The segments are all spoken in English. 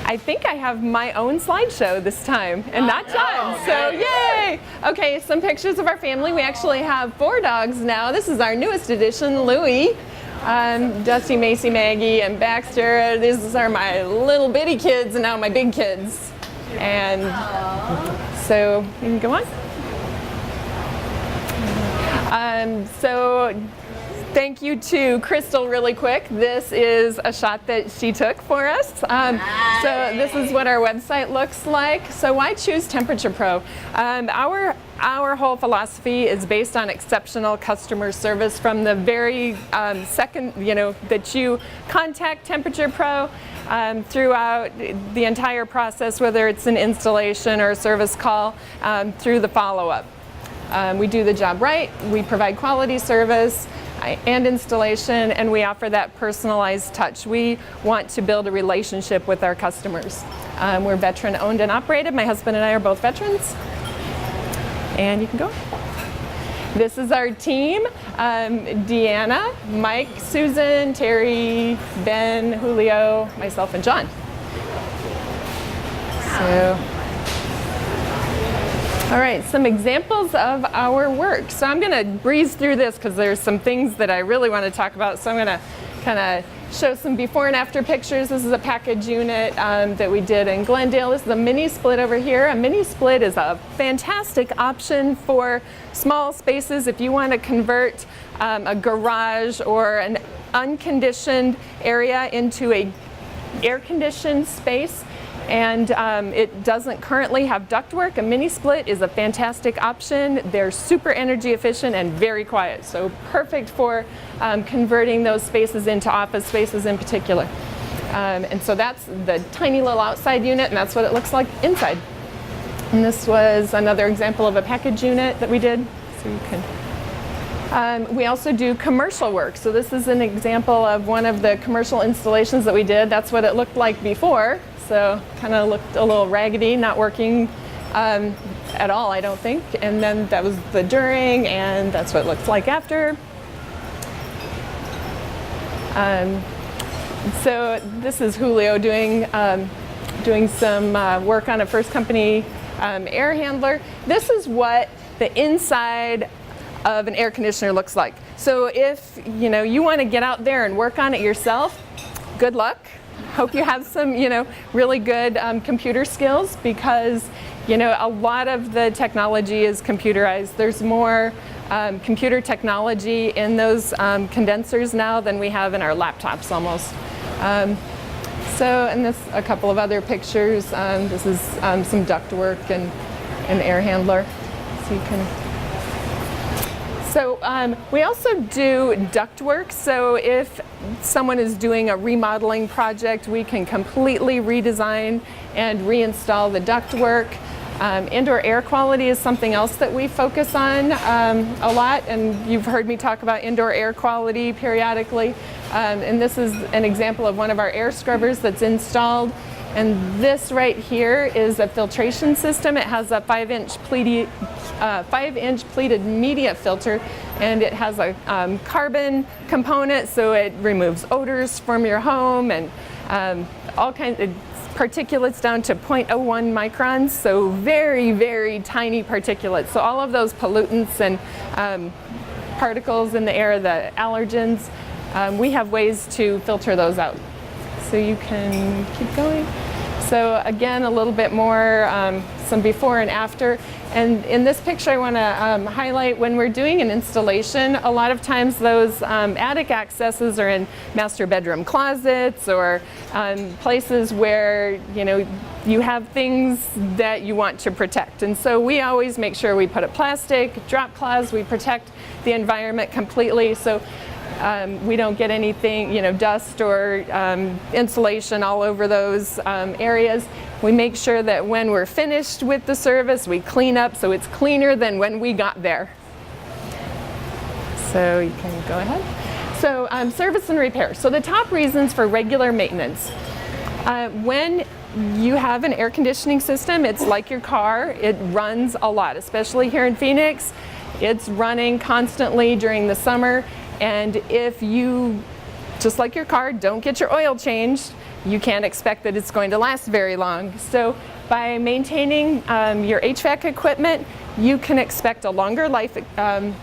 I think I have my own slideshow this time, and not John's, so yay! Okay, some pictures of our family. We actually have 4 dogs now. This is our newest addition, Louie, Dusty, Macy, Maggie, and Baxter. These are my little bitty kids, and now my big kids. And so, you can go on. So thank you to Crystal really quick. This is a shot that she took for us. So this is what our website looks like. So why choose Temperature Pro? Our whole philosophy is based on exceptional customer service from the very second, that you contact Temperature Pro. Throughout the entire process, whether it's an installation or a service call, through the follow-up. We do the job right, we provide quality service and installation, and we offer that personalized touch. We want to build a relationship with our customers. We're veteran owned and operated. My husband and I are both veterans. And you can go. This is our team, Deanna, Mike, Susan, Terry, Ben, Julio, myself, and John. So, all right, some examples of our work. So I'm going to breeze through this because there's some things that I really want to talk about. So I'm going to kind of show some before and after pictures. This is a package unit that we did in Glendale. This is a mini split over here. A mini split is a fantastic option for small spaces if you want to convert a garage or an unconditioned area into a air-conditioned space. And it doesn't currently have ductwork. A mini split is a fantastic option. They're super energy efficient and very quiet, so perfect for converting those spaces into office spaces in particular. And so that's the tiny little outside unit, and that's what it looks like inside. And this was another example of a package unit that we did. So you can. We also do commercial work. So this is an example of one of the commercial installations that we did. That's what it looked like before. So kind of looked a little raggedy, not working at all, I don't think. And then that was the during, and that's what it looks like after. So this is Julio doing some work on a First Company air handler. This is what the inside of an air conditioner looks like. So if you want to get out there and work on it yourself, good luck. Hope you have some, really good computer skills, because, a lot of the technology is computerized. There's more computer technology in those condensers now than we have in our laptops almost. And this, a couple of other pictures. This is some ductwork and an air handler. So you can. So we also do ductwork. So if someone is doing a remodeling project, we can completely redesign and reinstall the ductwork. Indoor air quality is something else that we focus on a lot, and you've heard me talk about indoor air quality periodically. And this is an example of one of our air scrubbers that's installed. And this right here is a filtration system. It has a 5-inch pleated media filter, and it has a carbon component, so it removes odors from your home and all kinds of particulates down to 0.01 microns, so very, very tiny particulates. So all of those pollutants and particles in the air, the allergens, we have ways to filter those out. So you can keep going. So again, a little bit more, some before and after. And in this picture, I want to highlight when we're doing an installation, a lot of times those attic accesses are in master bedroom closets or places where, you have things that you want to protect. And so we always make sure we put a plastic drop cloths, we protect the environment completely. So we don't get anything, dust or insulation all over those areas. We make sure that when we're finished with the service, we clean up so it's cleaner than when we got there. So you can go ahead. So service and repair. So the top reasons for regular maintenance. When you have an air conditioning system, it's like your car. It runs a lot, especially here in Phoenix. It's running constantly during the summer. And if you just like your car, don't get your oil changed. You can't expect that it's going to last very long. So by maintaining your HVAC equipment, you can expect a longer lifespan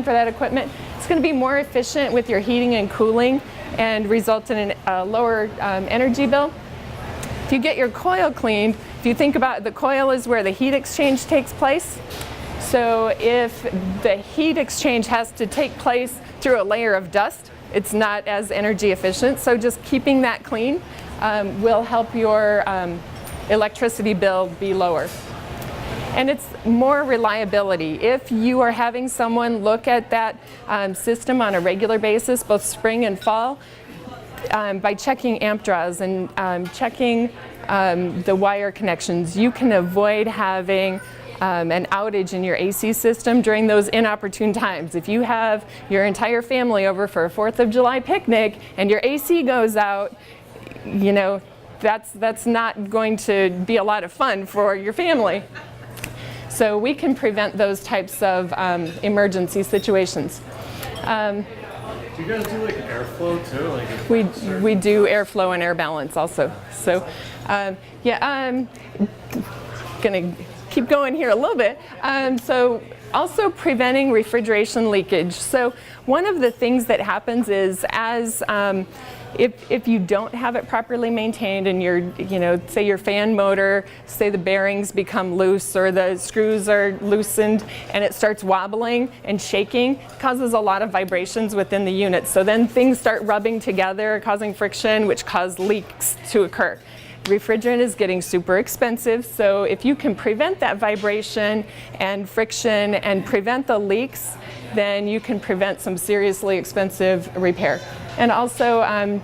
for that equipment. It's going to be more efficient with your heating and cooling and result in a lower energy bill. If you get your coil cleaned, if you think about it, the coil is where the heat exchange takes place. So if the heat exchange has to take place through a layer of dust, it's not as energy efficient. So just keeping that clean will help your electricity bill be lower. And it's more reliability. If you are having someone look at that system on a regular basis, both spring and fall, by checking amp draws and checking the wire connections, you can avoid having an outage in your AC system during those inopportune times. If you have your entire family over for a 4th of July picnic and your AC goes out, you know, that's not going to be a lot of fun for your family. So we can prevent those types of emergency situations. Do you guys do like airflow too? We do airflow and air balance also. So gonna keep going here a little bit. So also preventing refrigeration leakage. So one of the things that happens is as if you don't have it properly maintained and say your fan motor, say the bearings become loose or the screws are loosened and it starts wobbling and shaking, it causes a lot of vibrations within the unit. So then things start rubbing together, causing friction, which cause leaks to occur. Refrigerant is getting super expensive, so if you can prevent that vibration and friction and prevent the leaks, then you can prevent some seriously expensive repair. And also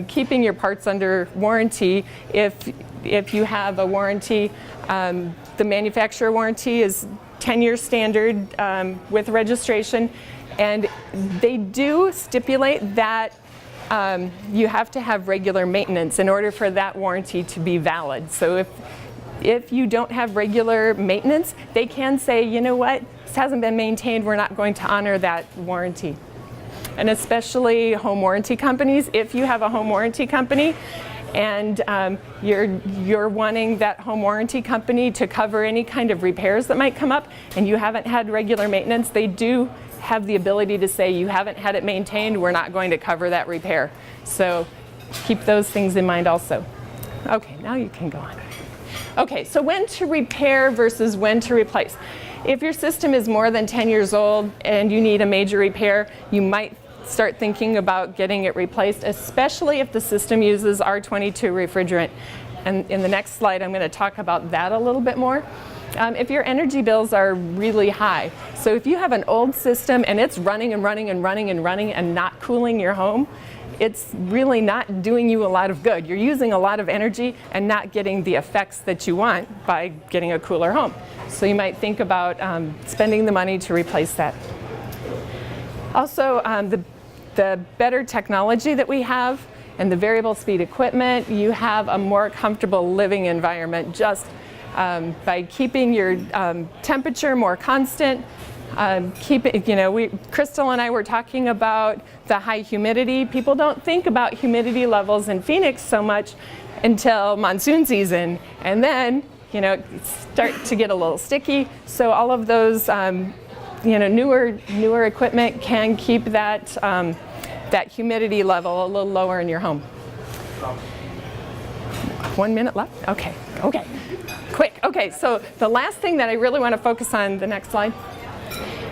keeping your parts under warranty. If you have a warranty, the manufacturer warranty is 10-year standard with registration, and they do stipulate that you have to have regular maintenance in order for that warranty to be valid. So if you don't have regular maintenance, they can say, you know what, this hasn't been maintained, we're not going to honor that warranty. And especially home warranty companies, if you have a home warranty company and you're wanting that home warranty company to cover any kind of repairs that might come up and you haven't had regular maintenance, they do have the ability to say you haven't had it maintained, we're not going to cover that repair. So keep those things in mind also. Okay, now you can go on. Okay, so when to repair versus when to replace. If your system is more than 10 years old and you need a major repair, you might start thinking about getting it replaced, especially if the system uses R22 refrigerant. And in the next slide, I'm going to talk about that a little bit more. If your energy bills are really high, so if you have an old system and it's running and running and running and running and not cooling your home, it's really not doing you a lot of good. You're using a lot of energy and not getting the effects that you want by getting a cooler home. So you might think about spending the money to replace that. Also, the better technology that we have and the variable speed equipment, you have a more comfortable living environment just by keeping your temperature more constant. Crystal and I were talking about the high humidity. People don't think about humidity levels in Phoenix so much until monsoon season, and then start to get a little sticky. So all of those newer equipment can keep that that humidity level a little lower in your home. 1 minute left? Okay. Quick. Okay, so the last thing that I really want to focus on, the next slide,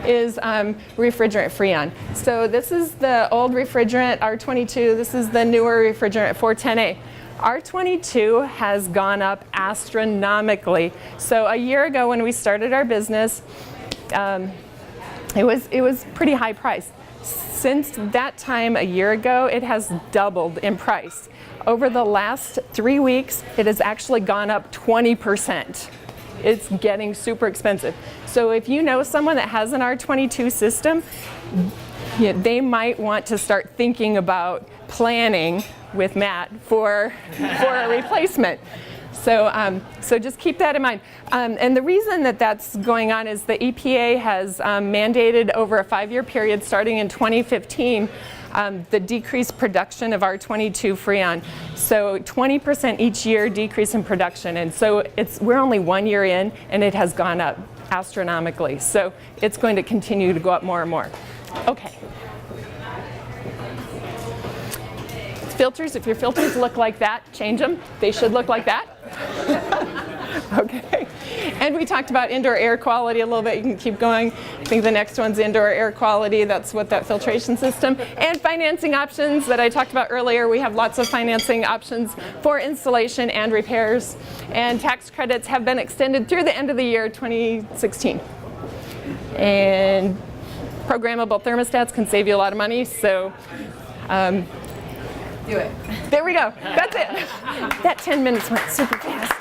is refrigerant freon. So this is the old refrigerant, R22. This is the newer refrigerant, 410A. R22 has gone up astronomically. So a year ago when we started our business, it was pretty high price. Since that time a year ago, it has doubled in price. Over the last 3 weeks, it has actually gone up 20%. It's getting super expensive. So if you know someone that has an R22 system, they might want to start thinking about planning with Matt for a replacement. So just keep that in mind. And the reason that that's going on is the EPA has mandated over a 5-year period starting in 2015 the decreased production of R22 Freon. So 20% each year decrease in production, and so we're only 1 year in, and it has gone up astronomically. So it's going to continue to go up more and more. Okay. Filters, if your filters look like that, change them. They should look like that. Okay. And we talked about indoor air quality a little bit. You can keep going. I think the next one's indoor air quality. That's what that filtration system. And financing options that I talked about earlier. We have lots of financing options for installation and repairs. And tax credits have been extended through the end of the year 2016. And programmable thermostats can save you a lot of money. So Do it. there we go. That's it. That 10 minutes went super fast.